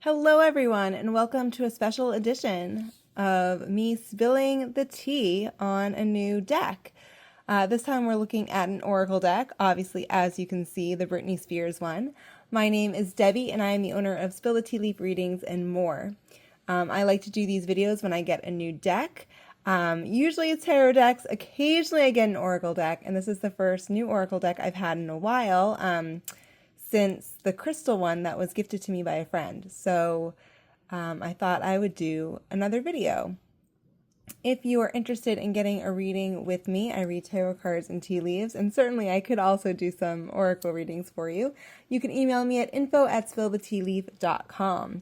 Hello, everyone, and welcome to a special edition of me spilling the tea on a new deck. This time we're looking at an Oracle deck, obviously, as you can see, the Britney Spears one. My name is Debbie, and I am the owner of Spill the Tea Leaf Readings and more. I like to do these videos when I get a new deck. Usually it's tarot decks, occasionally I get an Oracle deck, and this is the first new Oracle deck I've had in a while. Since the crystal one that was gifted to me by a friend. So I thought I would do another video. If you are interested in getting a reading with me, I read tarot cards and tea leaves, and certainly I could also do some oracle readings for you. You can email me at info@spillthetealeaf.com.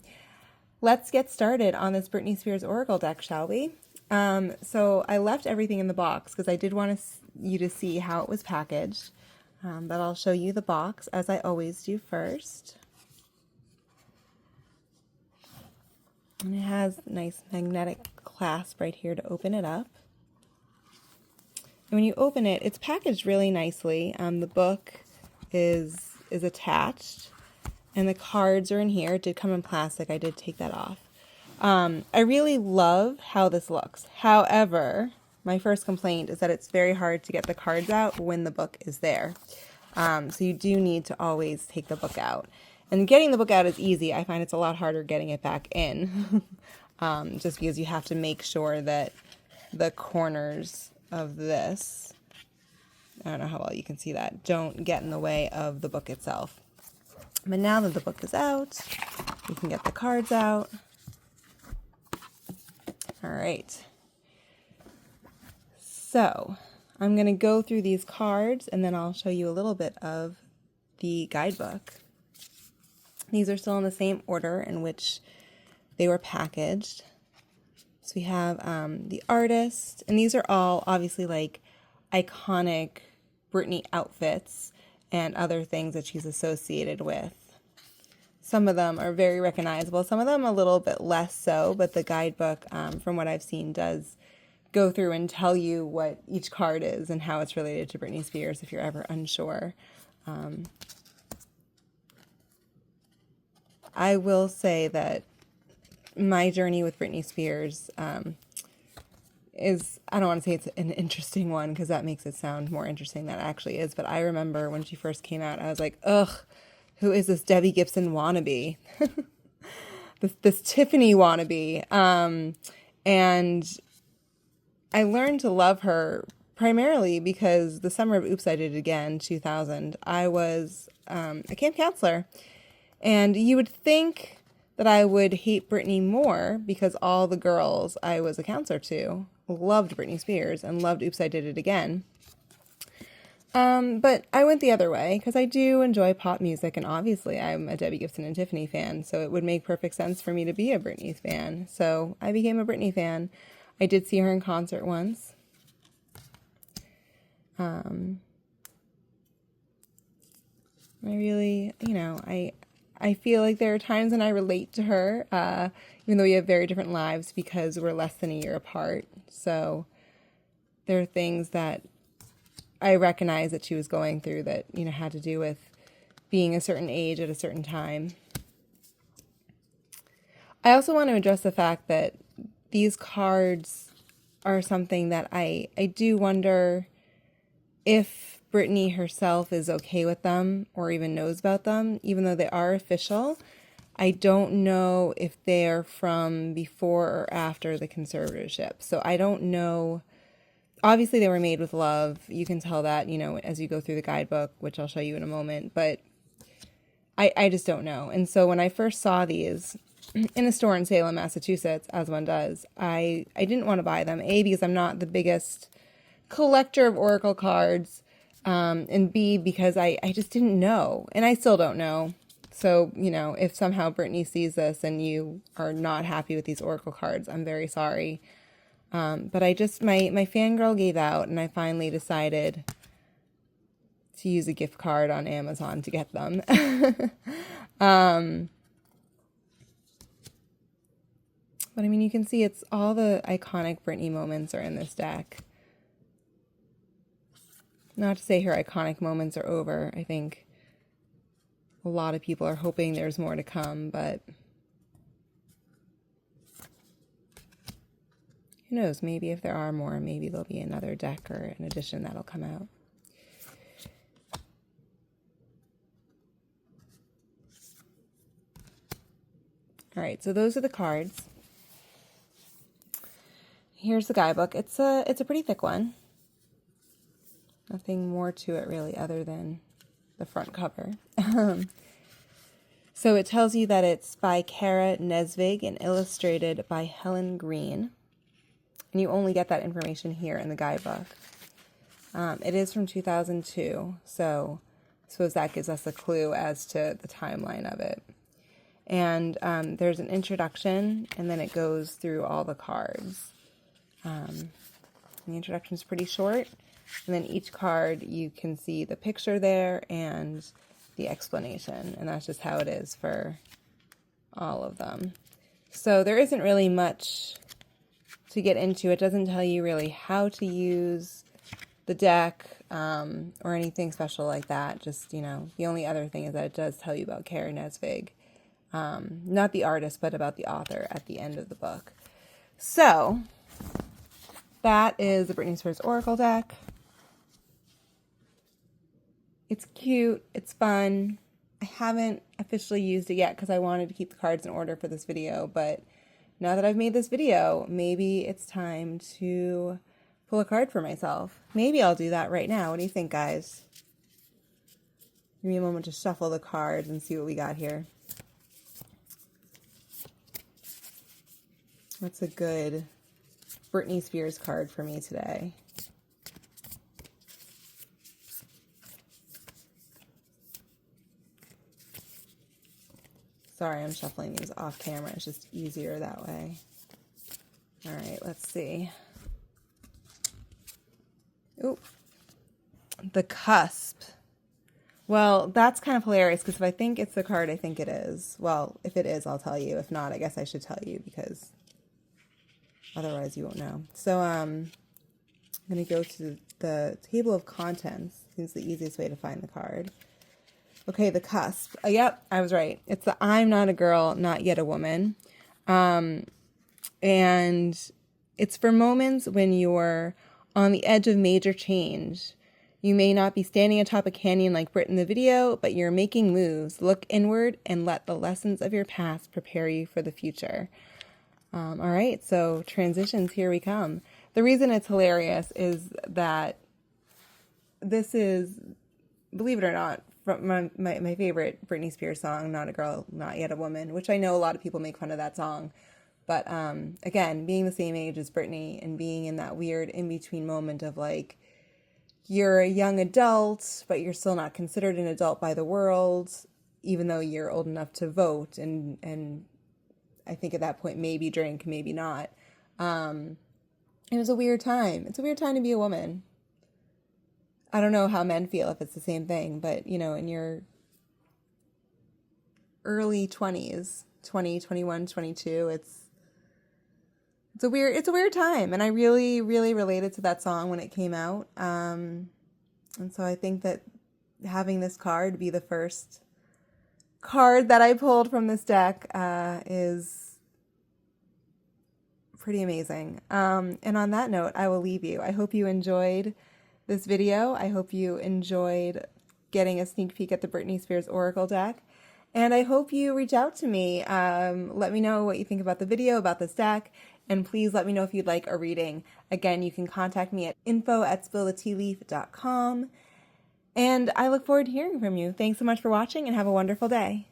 Let's get started on this Britney Spears Oracle deck, shall we? So I left everything in the box because I did want you to see how it was packaged. But I'll show you the box as I always do first. And it has a nice magnetic clasp right here to open it up. And when you open it, it's packaged really nicely. The book is attached, and the cards are in here. It did come in plastic. I did take that off. I really love how this looks. However, my first complaint is that it's very hard to get the cards out when the book is there. So you do need to always take the book out. And getting the book out is easy. I find it's a lot harder getting it back in. Just because you have to make sure that the corners of this, I don't know how well you can see that, don't get in the way of the book itself. But now that the book is out, you can get the cards out. All right. So I'm going to go through these cards and then I'll show you a little bit of the guidebook. These are still in the same order in which they were packaged. So we have the artist, and these are all obviously like iconic Britney outfits and other things that she's associated with. Some of them are very recognizable, some of them a little bit less so, but the guidebook, from what I've seen, does go through and tell you what each card is and how it's related to Britney Spears if you're ever unsure. I will say that my journey with Britney Spears is, I don't want to say it's an interesting one because that makes it sound more interesting than it actually is, but I remember when she first came out, I was like, ugh, who is this Debbie Gibson wannabe? this Tiffany wannabe. And I learned to love her primarily because the summer of Oops, I Did It Again, 2000, I was a camp counselor. And you would think that I would hate Britney more because all the girls I was a counselor to loved Britney Spears and loved Oops, I Did It Again. But I went the other way because I do enjoy pop music, and obviously I'm a Debbie Gibson and Tiffany fan, so it would make perfect sense for me to be a Britney fan. So I became a Britney fan. I did see her in concert once. I really, I feel like there are times when I relate to her, even though we have very different lives because we're less than a year apart. So there are things that I recognize that she was going through that, had to do with being a certain age at a certain time. I also want to address the fact that these cards are something that I do wonder if Britney herself is okay with them or even knows about them, even though they are official. I don't know if they're from before or after the conservatorship. So I don't know. Obviously, they were made with love. You can tell that, as you go through the guidebook, which I'll show you in a moment. But I just don't know. And so when I first saw these in a store in Salem, Massachusetts, as one does, I didn't want to buy them. A, because I'm not the biggest collector of oracle cards, and B, because I just didn't know, and I still don't know. So, if somehow Britney sees this and you are not happy with these oracle cards, I'm very sorry. But I just, my fangirl gave out, and I finally decided to use a gift card on Amazon to get them. But I mean, you can see it's all the iconic Britney moments are in this deck. Not to say her iconic moments are over. I think a lot of people are hoping there's more to come, but who knows, maybe if there are more, maybe there'll be another deck or an edition that'll come out. All right, so those are the cards. Here's the guidebook. It's a pretty thick one. Nothing more to it really other than the front cover. So it tells you that it's by Kara Nesvig and illustrated by Helen Green. And you only get that information here in the guidebook. It is from 2002, so I suppose that gives us a clue as to the timeline of it. And there's an introduction, and then it goes through all the cards. The introduction is pretty short, and then each card you can see the picture there and the explanation, and that's just how it is for all of them. So there isn't really much to get into. It doesn't tell you really how to use the deck or anything special like that. Just, you know, the only other thing is that it does tell you about Kara Nesvig. Not the artist, but about the author at the end of the book. So that is the Britney Spears Oracle deck. It's cute. It's fun. I haven't officially used it yet because I wanted to keep the cards in order for this video, but now that I've made this video, maybe it's time to pull a card for myself. Maybe I'll do that right now. What do you think, guys? Give me a moment to shuffle the cards and see what we got here. What's a good Britney Spears card for me today? Sorry, I'm shuffling these off camera. It's just easier that way. All right, let's see. Ooh, the Cusp. Well, that's kind of hilarious because if I think it's the card I think it is, well, if it is, I'll tell you. If not, I guess I should tell you because otherwise you won't know. So I'm going to go to the table of contents. Seems the easiest way to find the card. Okay, the Cusp. Yep, I was right. It's the I'm not a girl, not yet a woman. And it's for moments when you're on the edge of major change. You may not be standing atop a canyon like Brit in the video, but you're making moves. Look inward and let the lessons of your past prepare you for the future. All right, so transitions, here we come. The reason it's hilarious is that this is, believe it or not, from my favorite Britney Spears song, Not a Girl, Not Yet a Woman, which I know a lot of people make fun of that song. But again, being the same age as Britney and being in that weird in-between moment of like, you're a young adult, but you're still not considered an adult by the world, even though you're old enough to vote. And I think at that point, maybe drink, maybe not. It was a weird time. It's a weird time to be a woman. I don't know how men feel if it's the same thing, but, you know, in your early 20s, 20, 21, 22, it's a weird time. And I really, really related to that song when it came out. And so I think that having this card be the first card that I pulled from this deck is pretty amazing. And on that note, I will leave you. I hope you enjoyed this video. I hope you enjoyed getting a sneak peek at the Britney Spears Oracle deck. And I hope you reach out to me. Let me know what you think about the video, about this deck. And please let me know if you'd like a reading. Again, you can contact me at info@spillthetealeaf.com. And I look forward to hearing from you. Thanks so much for watching and have a wonderful day.